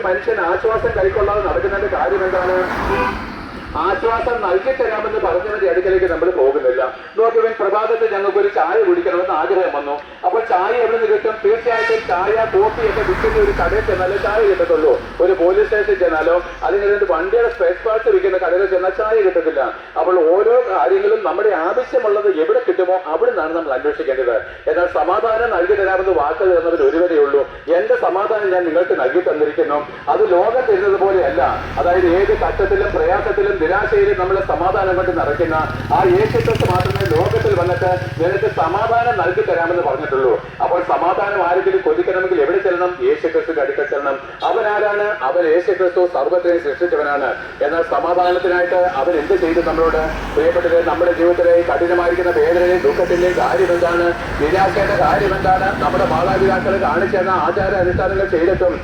മനുഷ്യൻ ആശ്വാസം കൈക്കൊള്ളാതെ നടക്കുന്നതിന്റെ കാര്യം എന്താണ്? ആശ്വാസം നൽകി തരാമെന്ന് പറഞ്ഞവന്റെ അടുക്കലേക്ക് നമ്മൾ പോകുന്നില്ല. നോക്കുവിൻ, പ്രഭാതത്തിൽ ഞങ്ങൾക്ക് ഒരു ചായ കുടിക്കണമെന്ന് ആഗ്രഹം വന്നു. അപ്പോൾ ചായ എവിടെ നിന്ന് കിട്ടും? തീർച്ചയായിട്ടും ചായ കോഫിയൊക്കെ വിൽക്കുന്ന ഒരു കടയിൽ ചെന്നാലേ ചായ കിട്ടത്തുള്ളൂ. ഒരു പോലീസ് സ്റ്റേഷനിൽ ചെന്നാലോ അല്ലെങ്കിൽ വണ്ടിയുടെ സ്പെയർ പാർട്സ് വിൽക്കുന്ന കടയിൽ ചെന്നാൽ ചായ കിട്ടത്തില്ല. അപ്പോൾ ഓരോ കാര്യങ്ങളും നമ്മുടെ ആവശ്യമുള്ളത് എവിടെ കിട്ടുമോ അവിടെ നിന്നാണ് നമ്മൾ അന്വേഷിക്കേണ്ടത്. എന്നാൽ സമാധാനം നൽകി തരാമെന്ന് വാക്ക് തരുന്നവർ ഒരുവരേ ഉള്ളൂ. എന്റെ സമാധാനം ഞാൻ നിങ്ങൾക്ക് നൽകി തന്നിരിക്കുന്നു. അത് ലോകം തരുന്നത് പോലെയല്ല. അതായത് ഏത് കഷ്ടത്തിലും പ്രയാസത്തിലും നിരാശയിലും നമ്മളെ സമാധാനം കൊണ്ട് നിറയ്ക്കുന്ന ആ യേശുക്രിസ്തു മാത്രമേ ലോകത്തിൽ വന്നിട്ട് നിനക്ക് സമാധാനം നൽകി തരാമെന്ന് പറഞ്ഞിട്ടുള്ളൂ. അപ്പോൾ സമാധാനം ആരെങ്കിലും കൊതിക്കണമെങ്കിൽ എവിടെ ചെല്ലണം? യേശുക്രിസ്തുവിന്റെ അടുക്കൽ ചെല്ലണം. അവൻ ആരാണ്? അവൻ യേശുക്രിസ്തു സർവ്വത്തെയും സൃഷ്ടിച്ചവനാണ്. എന്നാൽ സമാധാനത്തിനായിട്ട് അവൻ എന്ത് ചെയ്തു നമ്മളോട്? പ്രിയപ്പെട്ടത്, നമ്മുടെ ജീവിതത്തിലെ കഠിനമായിരിക്കുന്ന വേദനയും ദുഃഖത്തിന്റെയും കാര്യം എന്താണ്? നിരാശയുടെ കാര്യം എന്താണ്? നമ്മുടെ മാതാപിതാക്കളെ കാണിച്ചെന്ന ആചാര അനുഷ്ഠാനങ്ങൾ ചെയ്തിട്ടും